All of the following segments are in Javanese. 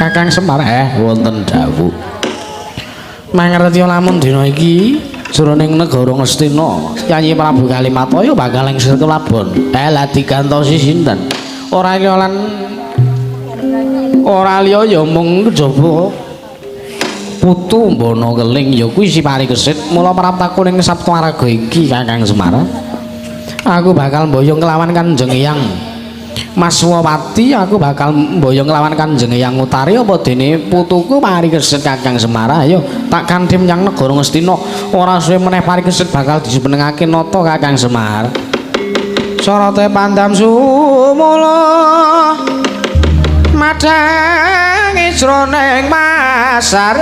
Kakang Semar wonten dawuh mangerti lamun dina iki jroning negara Ngastina Yayi Prabu Kalimataya bakal lengser kelabon lah digantosi sinten ora liya ya mung kejaba putu Mbana Keling ya kuwi si Parikesit mula praptaku ning Saptawaraga iki Kakang Semar aku bakal mboyong kelawan Kanjeng Hyang Mas Wawati aku bakal mboyong nglawan Kanjeng Hyang Utari apa dene putuku Parikesit Kakang Semar ayo tak kanthi menyang negara Ngastina ora suwe meneh Parikesit bakal disenengake nata Kakang Semar Sarate pandam sumula madhangi jroning masarean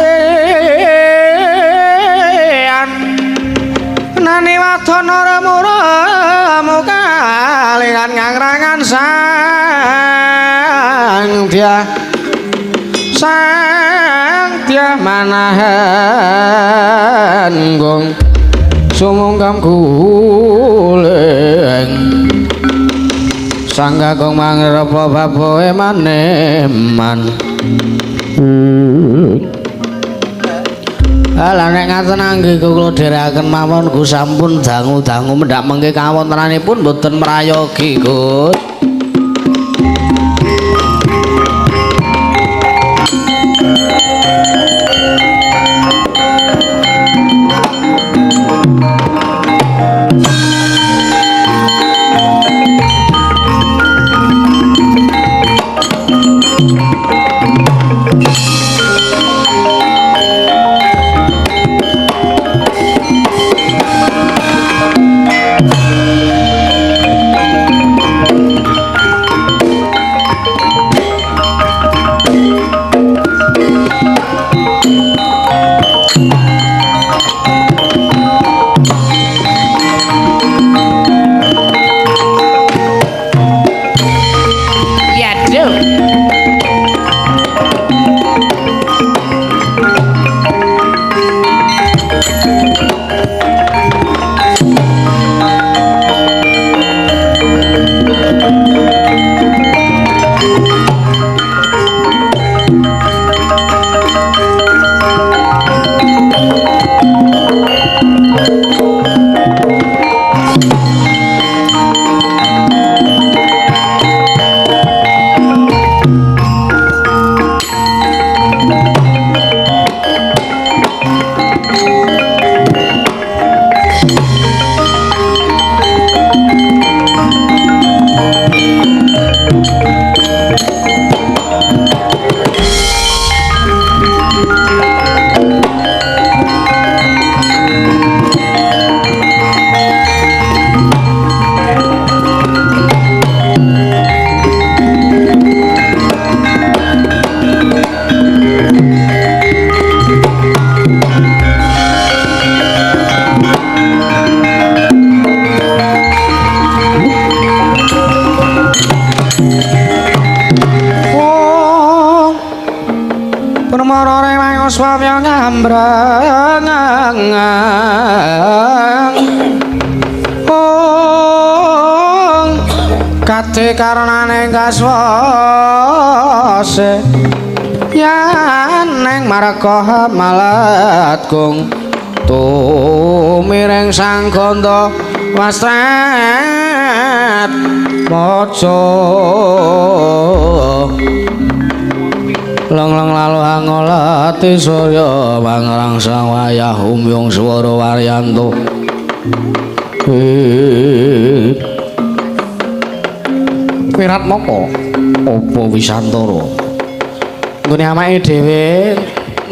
nani wadana remura mukalingan ngangrangan sang dia manahan gong sumungkam kuleng sang kakung mangrepa baboe maneman Lah nek ngaten anggih kula dherekaken mawon Gus sampun dangu-dangu mendak mengke kawontenanipun mboten merayogi Gus. swamya ngambrang kate karenane kaswase yen neng marga malat kung tumireng sang ganda wastret maca lang-lang lalu angolati surya pangrang sang wayah umyung swara waryanto Wirat Moko apa Wisantara nggone awake dhewe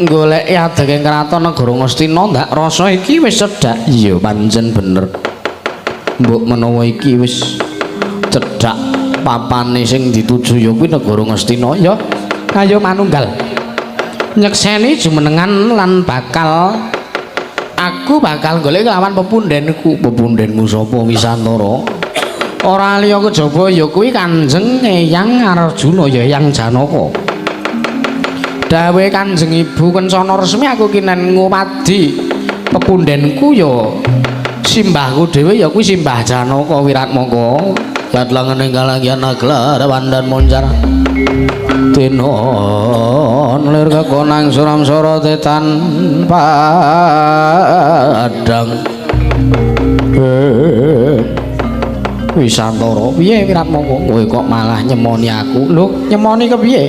goleki adeging kraton negara Ngastina ndak rasa iki wis cedhak iya pancen bener mbok menawa iki wis cedhak papane sing dituju ya kuwi negara Ngastina ya ayo manunggal nyekseni jumenengan lan aku bakal golek lawan pepundhenmu sapa Wisantara ora liya kejaba ya kuwi Kanjeng Eyang Arjuna ya Eyang Janaka dawuhe Kanjeng Ibu Kencana Resmi aku kinen ngupadi pepundhenku ya simbahku dhewe ya kuwi Simbah Janaka Wiratmaka latlangan enggal angyan aglar wandan moncar tinon lir kekonang suram sorotetan padang Wisantara piye Wiratmaka kowe kok malah nyemoni aku lho nyemoni kepiye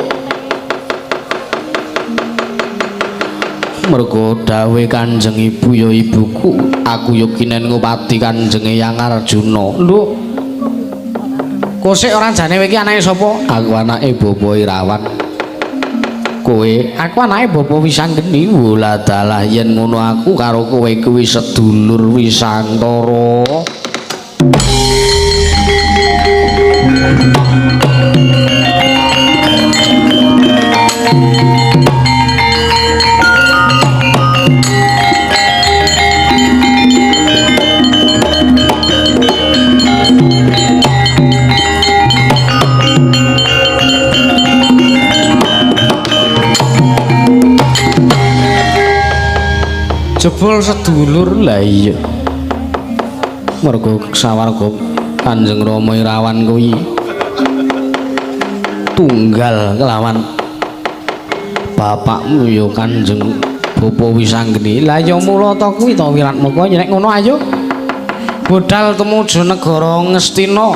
mergo dawuhe Kanjeng Ibu ya ibuku aku ya kinen ngupati Kanjeng Eyang Arjuna lho kosek ora jane iki anake sapa aku anake Bapa Irawan kowe aku anake Bapa Wisanggeni wala dalah yen ngono aku karo kowe kuwi sedulur Wisantara jebul sedulur lah iya mergo sawarga Kanjeng Rama Irawan kuwi tunggal kelawan bapakmu ya Kanjeng Bapa Wisanggeni lah ya mula ta kuwi ta Wiratmaka nek ngono ayo budal tumuju negara Ngastina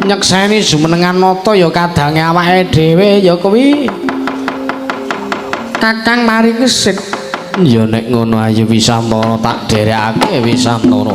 nyekseni jumenengan nata ya kadange awake dhewe ya kuwi Kakang Marikesit ya nek ngono ayo Wisantara tak derekake Wisantara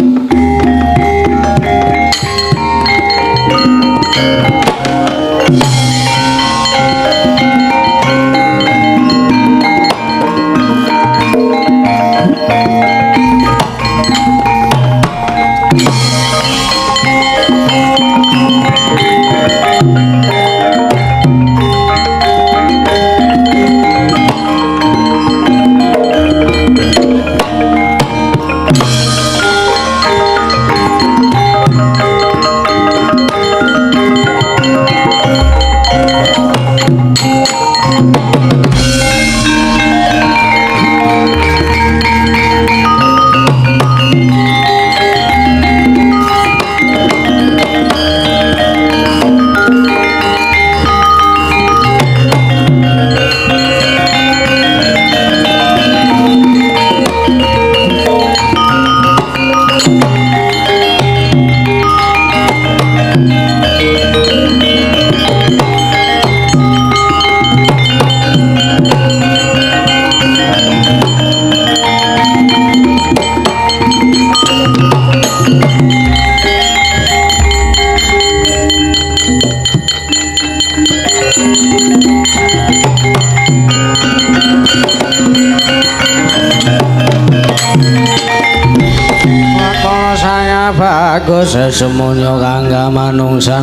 bagus semuanya kangga manungsan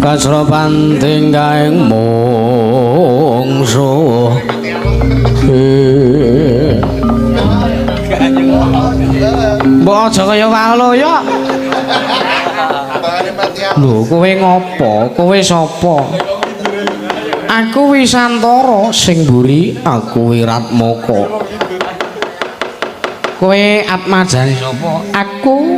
kasropan tinggaing mungsuh mbok aja kaya waloya lho kowe ngopo kowe sapa Aku Wisantara sing mburi, aku Wiratmaka. Kowe atmajane sapa? Aku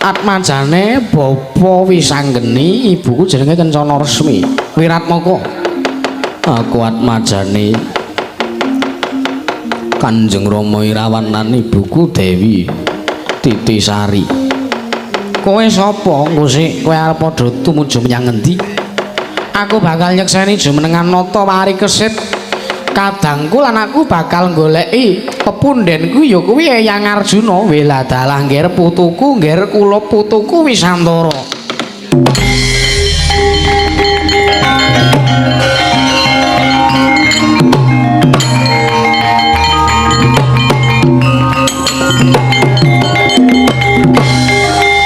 atmajane Bapa Wisanggeni, ibuku jenenge Kencana Resmi. Wiratmaka. Aku atmajane Kanjeng Rama Irawan lan ibuku Dewi Titisari. Kowe sapa? Engko sik kowe arep padha tumuju menyang ngendi? Aku bakal nyekseni jumenengan nata parikesit kadangku lan aku bakal goleki pepundhenku ya kuwi Eyang Arjuna. Weladalah ngger putuku, ngger kula putuku Wisantara.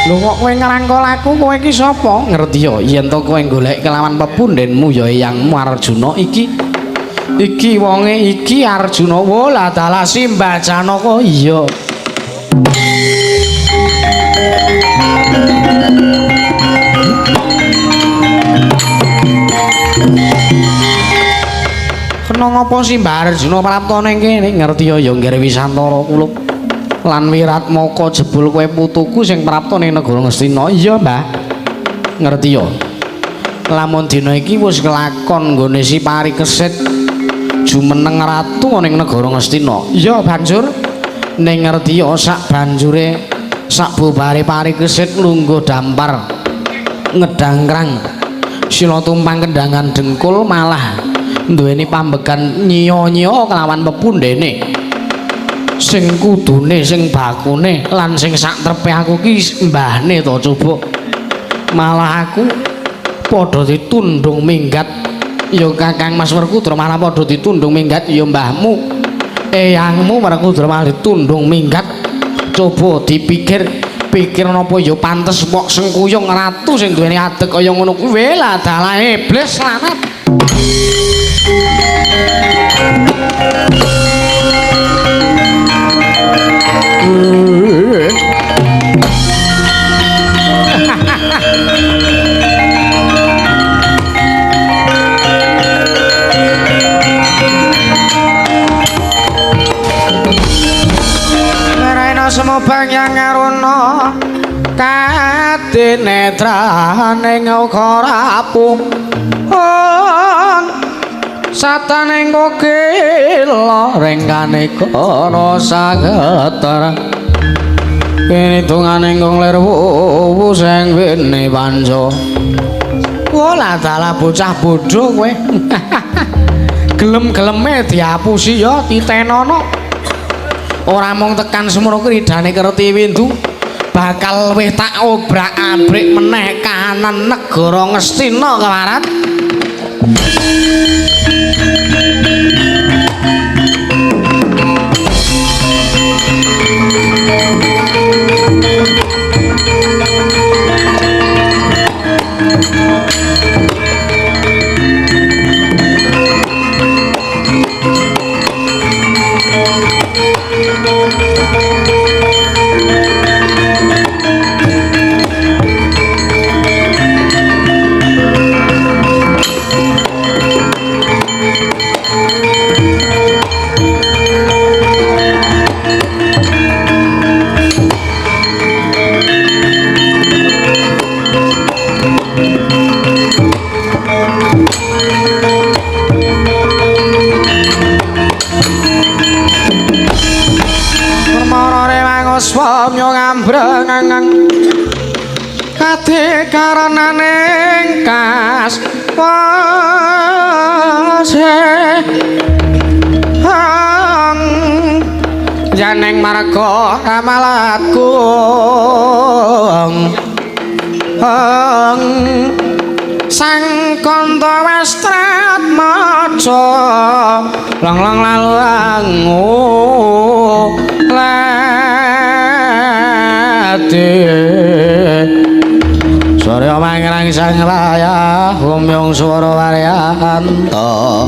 Lho kok kowe ngrangkul aku, kowe iki sapa? Ngerti ya yen to kowe golek kelawan pepundhenmu ya Eyangmu Arjuna iki. Iki wonge iki Arjuna. Wola dalah Simbah Janaka. Iya. Kena ngapa Simbah Arjuna prapta ning kene? Ngerti ya ngger Wisantara kula. Lan Wiratmaka jebul kowe putuku sing prapta ning negara Ngastina. Iya, Mbah. Ngerti ya. Lamun dina iki wis kelakon nggone si parikesit jumeneng ratu ning negara Ngastina. Iya, banjur ning ngerti ya sak banjure sak bubare parikesit lungguh dampar ngedangkrang sila tumpang kendangan dengkul malah duweni pambegan nyiya-nyiya kelawan pepundhene. Sing kudune sing bakune lan sing sak trepe aku ki mbahne to coba malah aku padha ditundung minggat ya Kakang Mas Werkudra malah padha ditundung minggat ya mbahmu eyangmu Werkudra malah ditundung minggat. Coba dipikir napa ya pantes mok sengkuyung ratu sing duweni adeg kaya ngono kuwi lah dalah iblis lanat. Naraina semobang yang ngaruna kadinetrane ngokarapu satane kokila rengkane kono sagetar kene tungane ngler wuwu sing wene panjo. Wala dalah bocah bodho kowe. Gelem-geleme diapusi ya titenono. Ora mung tekan semono kridane Kertiwindu bakal wis tak obrak-abrik meneh kanan negara Ngastina kewarat. Swamya ngambrengang kate karenane kas wase janeng marga kamalatku sang kanta wastrat maca lang lalu Surya mangrang sang raya humyung swara waryanto.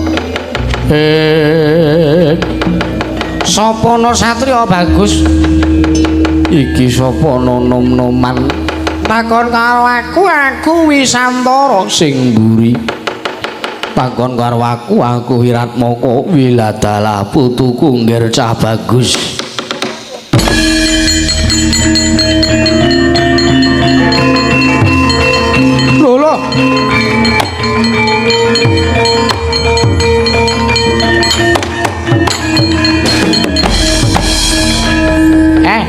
Sapa no satriya bagus iki sapa no nom-noman takon karo aku Wisantara sing mburi takon karo aku Wiratmaka Wiladalah putuku ngger cah bagus. Lho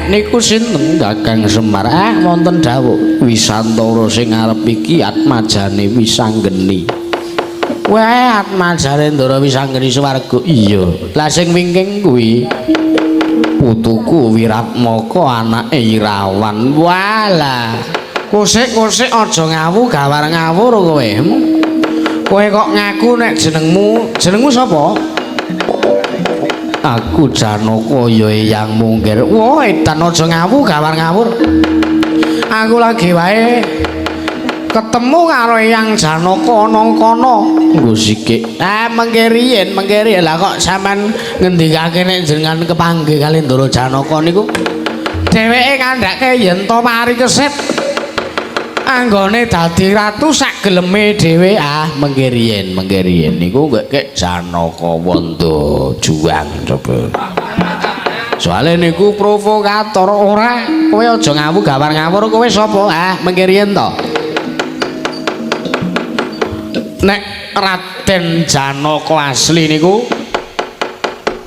niku sinten Kakang Semar? Wonten dawuh Wisantara sing arep iki atmajane Wisanggeni. Wah, atmajane Ndara Wisanggeni swarga. Iya. Lah sing wingking kuwi putuku Wiratmaka anake Irawan. Walah. Kusik-kusik aja ngawu gawar ngawur kowe. Kowe kok ngaku nek jenengmu sapa? Aku Janaka ya Eyang Mungkir. Wah, edan aja ngawu gawar ngawur. Aku lagi wae ketemu karo Eyang Janaka nang kono. Nggo sikik. Mengkiriyen. Lah kok sampean ngendikake nek jenengan kepanggih kali Ndara Janaka niku dheweke kandhake yen to mari kesit anggone dadi ratu sak geleme dhewe. Mengkiriyen niku kek Janaka Wanda juang coba. Soale niku provokator ora kowe aja ngawu gawar ngawur. Kowe sapa? Mengkiriyen to. Nek Raden Janaka asli niku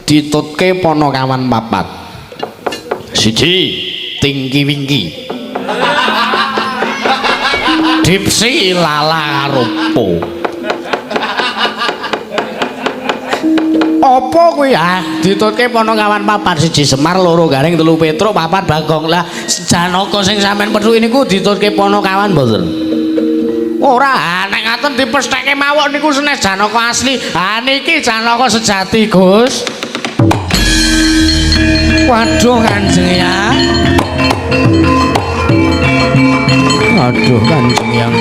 ditutke Panakawan 4. 1 Tingki Wingki, Dipsi Lala Rupo. Apa kuwi ditutke Panakawan 4. 1 Semar, 2 Garing, 3 Petruk, 4 Bagong. Lah Janaka sing sampean pethuki niku ditutke Panakawan mboten? Ora, nek ngaten dipestheke mawon niku senes Janaka asli. Niki Janaka sejati, Gus. Waduh Kanjeng ya. Aduh Kanjeng yang.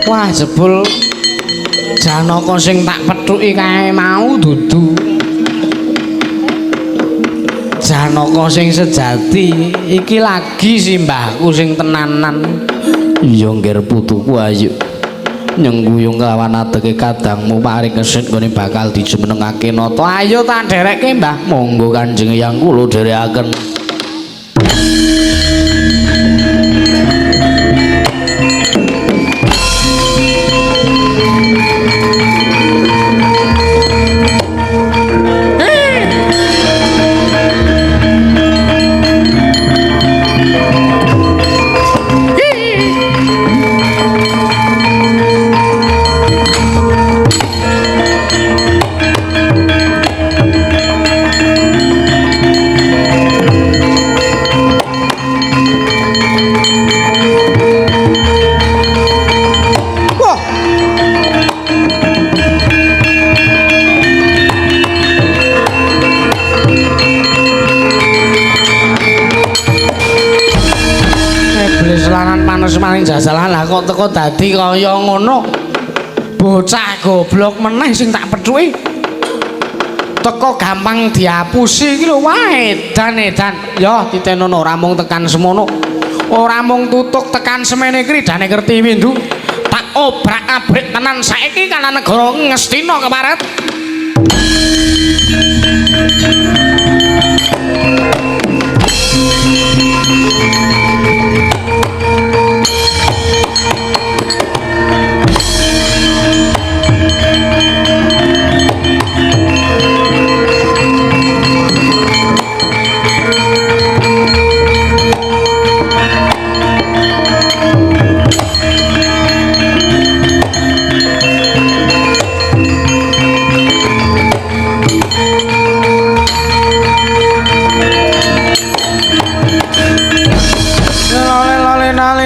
Wah jebul Janaka sing tak pethuki kae mau dudu Janaka sing sejati. Iki lagi simbahku sing tenanan. Iya ngger putuku ayu nyengguyung kelawan adeke kadangmu paring kesit nggone bakal dijumenengake nata. Ayo tak derekke Mbah. Monggo Kanjeng Hyang kula dherekaken. Maring jajalan lah kok teko dadi kaya ngono. Bocah goblok meneh sing tak pethuki. Teko gampang diapusi iki lho. Wah edan. Ya titenono ora mung tekan semono. Ora mung tutuk tekan semene kridane Kertiwindu. Tak obrak-abrik tenan saiki kana negara Ngastina keparet.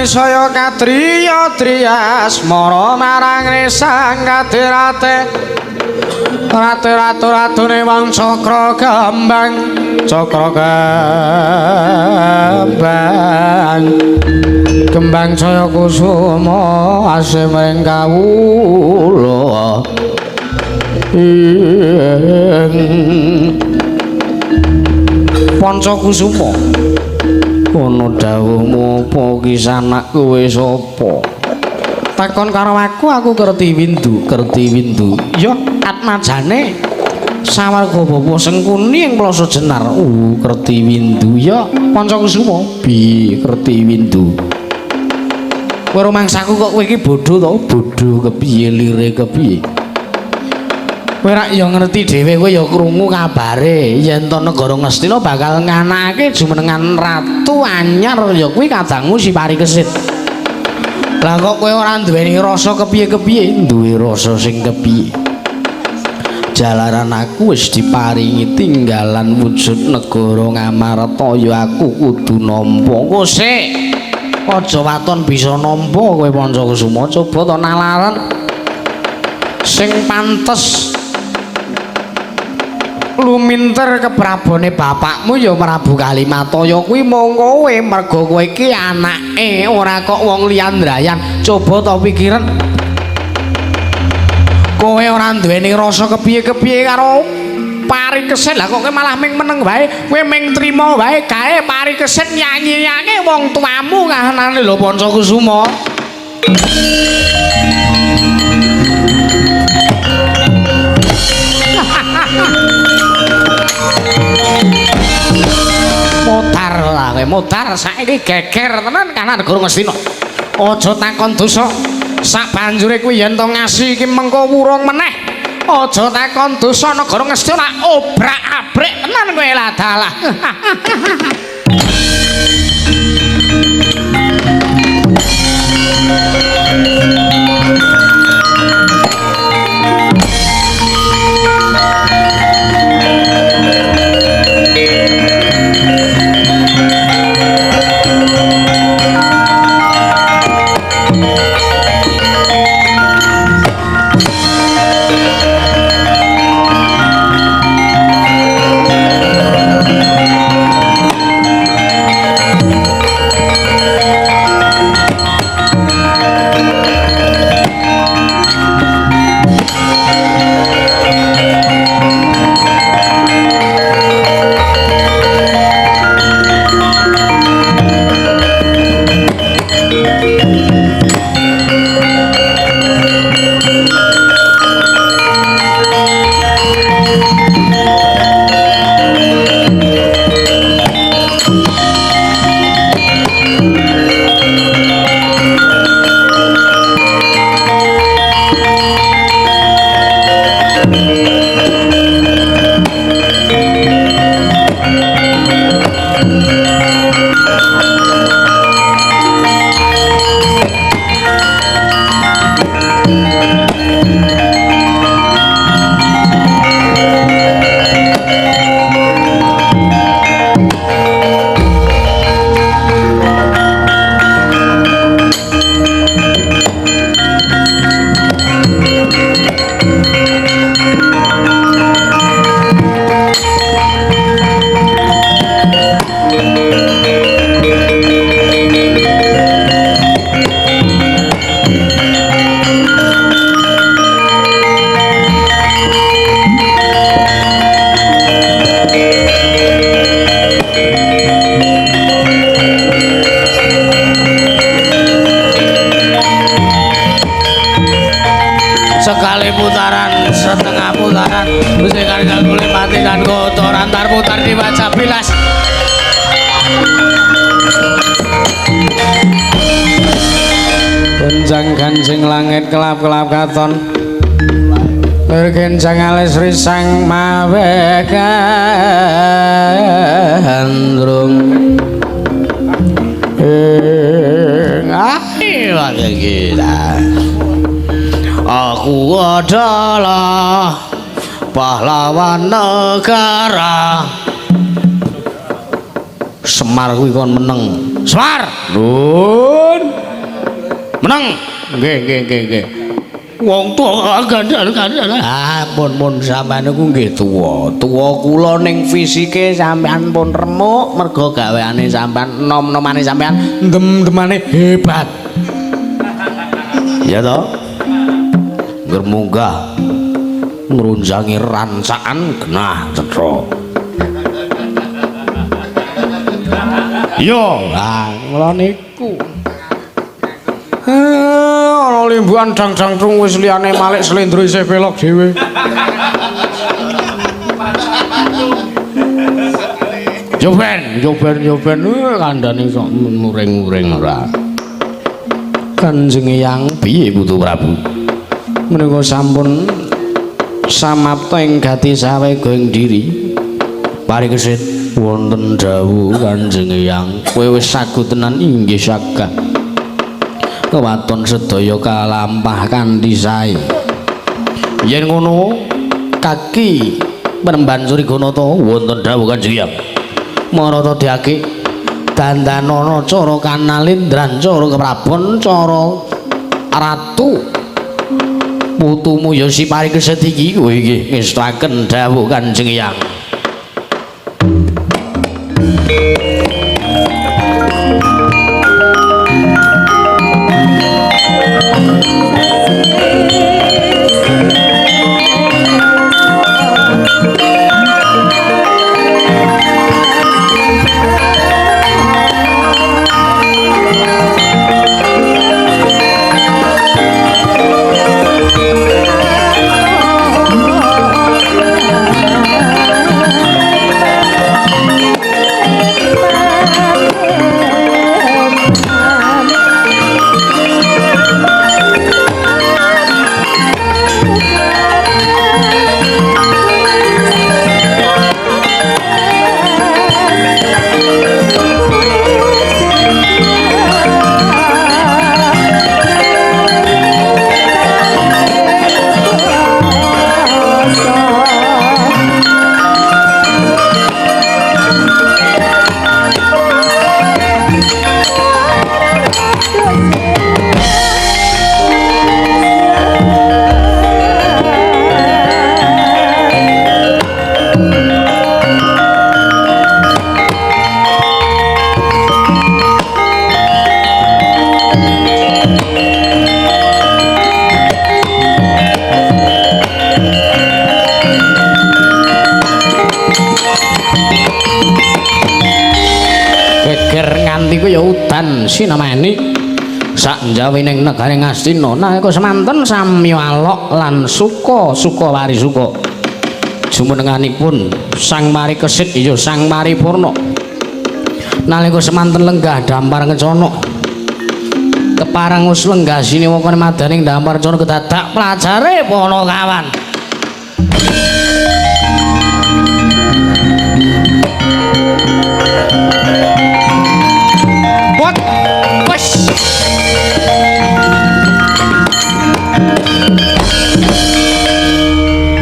Saya katriya trias mara marang resang kadirate ratu-ratune wong cakra gambang kembang jaya kusuma asih mring kawula Pancakusuma ana dawuhmu apa ki sanak kowe sapa takon karo aku kerti windu ya atmajane sawarga bapa Sengkuni ing Plasa Jenar kerti windu ya Pancakusuma bi kerti windu kowe rumangsaku kok kowe iki bodho to bodho kepiye lire kepiye kowe rak ya ngerti dhewe kowe ya krungu kabare yen to negara Ngastina bakal nganakake jumenengan ratu anyar ya kuwi kadangmu si Parikesit. Lah kok kowe ora duweni rasa kepiye-kepiye? Duwe rasa sing kepiye? Jalaran aku wis diparingi tinggalan wujud negara Ngamarta ya aku kudu nampa. Kok sik aja waton bisa nampa kowe Pancakusuma coba to nalaran sing pantes luminter keprabone bapakmu ya Prabu Kalimataya kuwi mung kowe merga kowe iki anake ora kok wong liyandrayan coba to pikiran kowe ora duweni rasa kepiye-kepiye karo Parikesit lah kok kowe malah ming meneng wae kowe ming trima wae gawe Parikesit nyanyi-nyanyi wong tuamu kahanane lho Pancakusuma modar lah kowe modar saiki geger tenan kana negara Ngastina aja takon dosa sak banjure kuwi yen to ngasi iki mengko wurung meneh aja takon dosa negara Ngastina obrak-abrik tenan kowe lah dalah Gancing langit kelap-kelap katon bergencang alis risang mawe gandrung ayo kita aku adalah pahlawan negara Semar kuwi kon meneng Semar Nun meneng nggih wong tuwa gandal-gandal ampun sampean niku nggih tuwa kula ning fisike sampean pun remuk merga gaweane sampean nom-nomane sampean dem-demane hebat ya toh ngger munggah ngrunjangi rancakan genah cetha. Yo, lah mula niku. Ana limbuhan dang-dang trung wis liyane Malik Slendro isih pelok dhewe. Joben kandhane sok muring-muring ora. Kanjeng Eyang piye Putu Prabu? Menika sampun samapta ing gati sawega ing diri. Parikesit wonten dawuh Kanjeng Eyang, kowe wis sagutenan inggih sagah. Kewaton sedaya kalampah kanthi sae. Yen ngono, kaki Penemban Suriganata wonten dawuh Kanjeng Eyang. Marata diake dandanana cara kanalindran cara keprabon cara ratu. Putumu ya si Parikesit iki kowe iki ngestaken dawuh Kanjeng Eyang. Sinamani sak njawining negaring Astina nalika semanten sami walok lan suka warisuka jumenenganipun Sang Parikesit iya Sang Paripurna nalika semanten lenggah dampar Kencana keparang wis lenggah siniwaka madaning dampar Kencana kedadak pelajare Panakawan.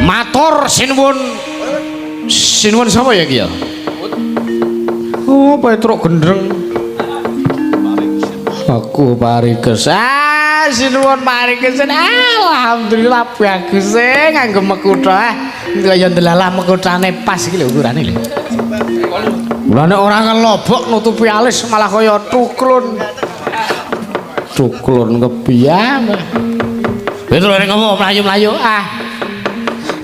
Matur sinuwun sapa ya iki ya? Oh, Petruk gendreng. Aku Parikesit. Sinuwun Parikesit. Alhamdulillah bagus nganggo mekutha. Kaya ndelalah mekuthane pas iki lho ukurane lho. Mulane ora ngelobok nutupi alis malah kaya tuklun. Tuklun kepiye? Petruk ning ngopo mlayu-mlayu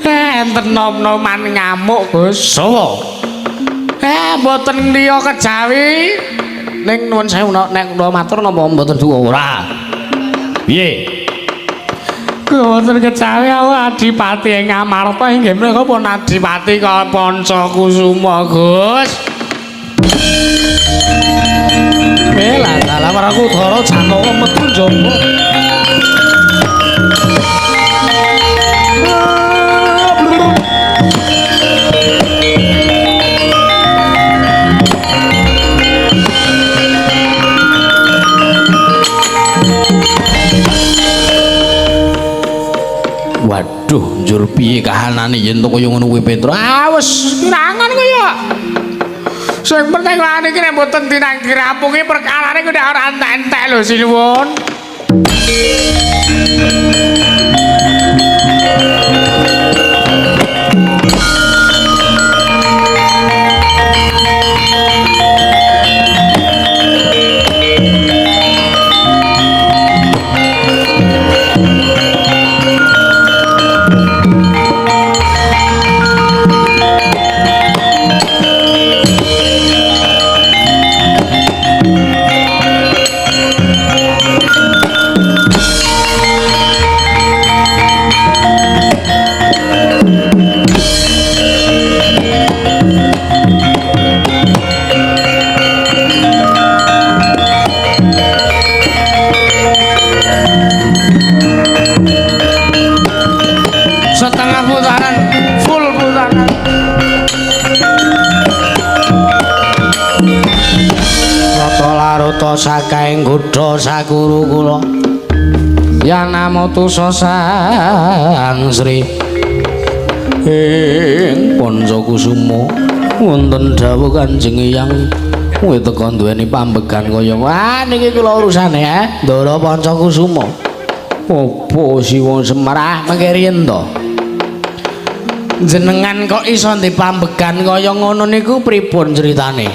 enten nom-noman ngamuk Gus. Sawa? Mboten liya kejawi. Ning nuwun sewu nek kula matur napa mboten duka ora? Piye? Mboten kejawi Adipati ing Ngamarta inggih menika pun Adipati Pancakusuma Gus. Lah paraku Dara Janaka metu njaba. Waduh, njur piye kahanane yen to kaya ngono kuwi Petro? Wis kirangan kaya. Sing penting lan iki nek mboten dinanggi rampung iki perkarane kuwi ora entek-entek lho sinuwun. kula sakaing godha sakuru kula Yanamotusa Sang Sri ing Pancakusuma wonten dawuh Kanjeng Hyang kowe teka duweni pambegan kaya wah niki kula urusane Ndara Pancakusuma apa Siwa Semar mengke riyen to jenengan kok iso ndek pambegan kaya ngono niku pripun critane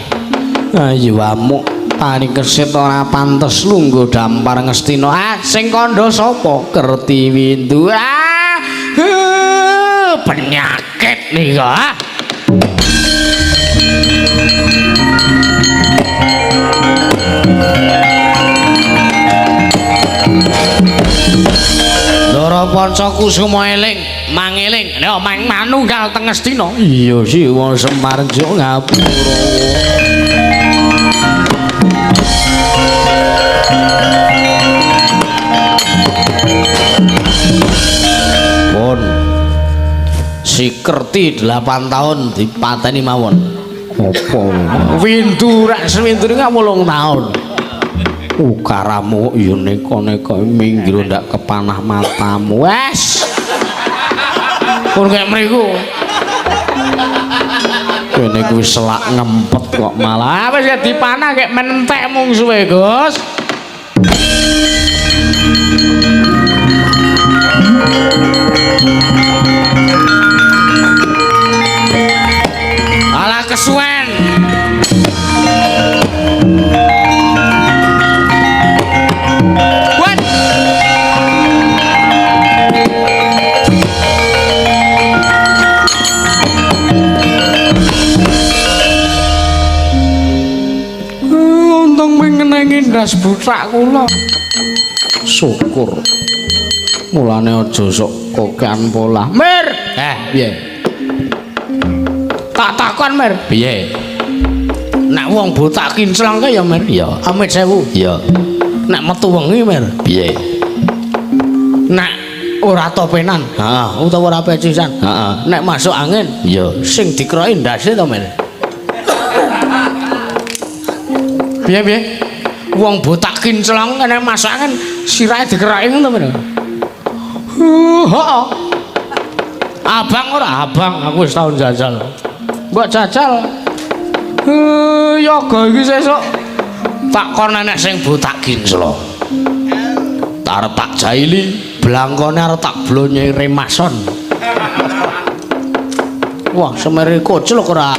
ayo amuk tani kesit ora pantes lungguh dampar ngestina sing kandha sapa Kertiwindu penyakit nika Ndara Pancakusuma eling mangeling lha mang manunggal teng Astina iya Siwa Semar ngapura pun si Kerti 8 tahun dipateni mawon apa windu rak sewindu ning 8 tahun ukaramu ya neka-neka minggir ndak kepanah matamu wes pun kayak mriku kene kuwi selak ngempet kok malah wis dipanah kayak menentek mung suwe Gus alah kesuwen ngindas butak kula syukur mulane aja sok kokean pola Mir piye tak takon Mir piye nek wong butak kinclong ya Mir ya amit sewu ya nek metu wengi Mir piye nek ora topenan utawa ora pecisan nek masuk angin ya sing dikroki ndase to Mir piye wong botak kinclong nek masakan sirahe dikeraki ngono to heeh abang ora abang aku wis tau jajal mbok jajal yoga iki sesuk tak kon nek sing botak kinclong tak arep tak jaili blangkone arep tak blonyai remason wah semere koclok ora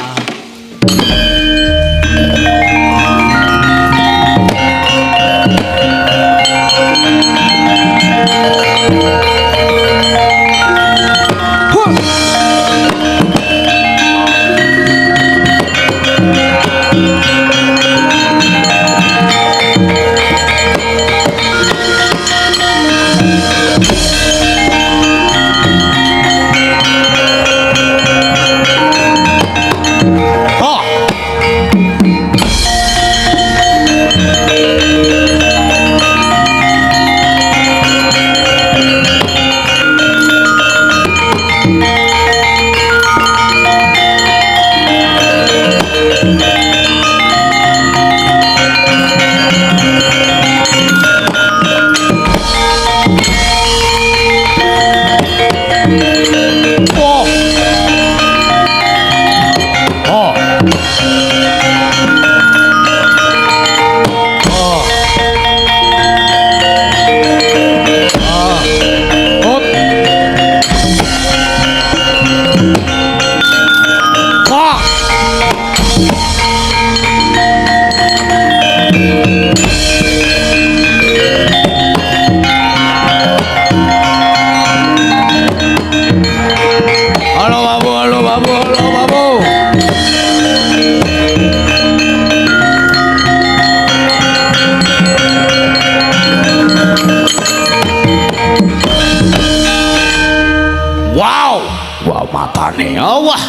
Allah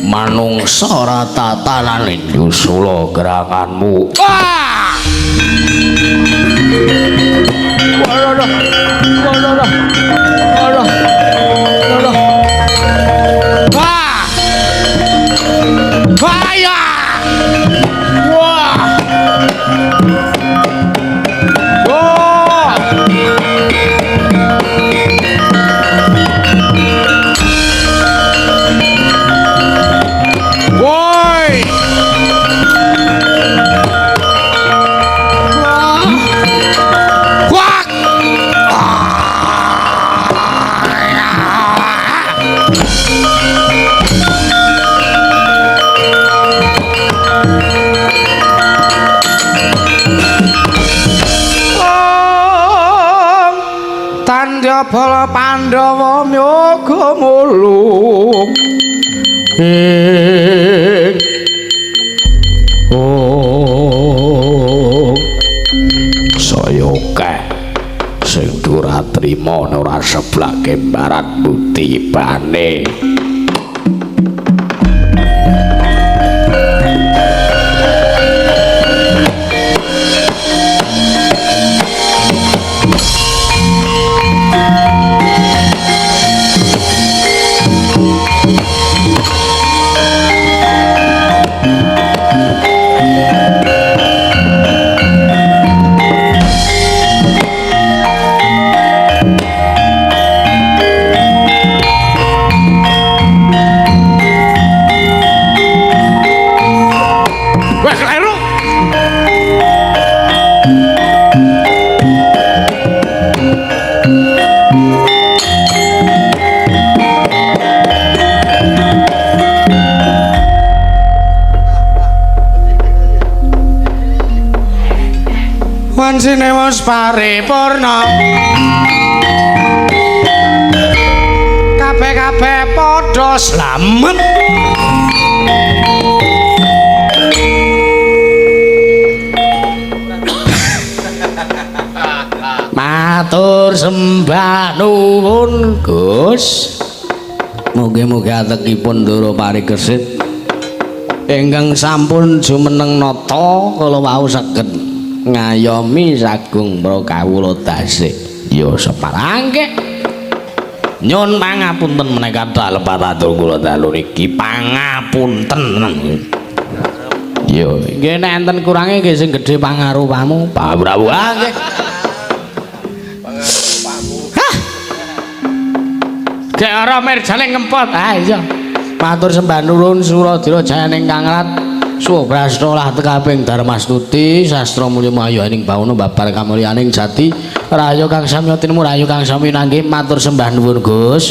manungsa ora tatanane nyusula geranganmu wah Sandyabala Pandhawa yoga mulung saya kek sing ora trima ora seblake barat putih bane wansine wis paripurna kabeh-kabeh padha slamet matur sembah nuwun Gus mugi-mugi atekipun Ndara Parikesit ingkang sampun jumeneng nata kala wau saged ngayomi sagung prakawula tasih ya separangke nyun pangapunten menika dalem kula dalu niki pangapunten ya nggih nek enten kurange nggih sing gedhe pangarupamu Pak Prabu nggih Gek ora mirjane ngempot iya matur sembah nuwun Suradira Jayaning Kangrat Subrasna lah tekaping Darmastuti sastra mulya mayaning bawana babar kamulyaning jati rahayu kang samya tinemu rahayu kang sami nangge matur sembah nuwun Gus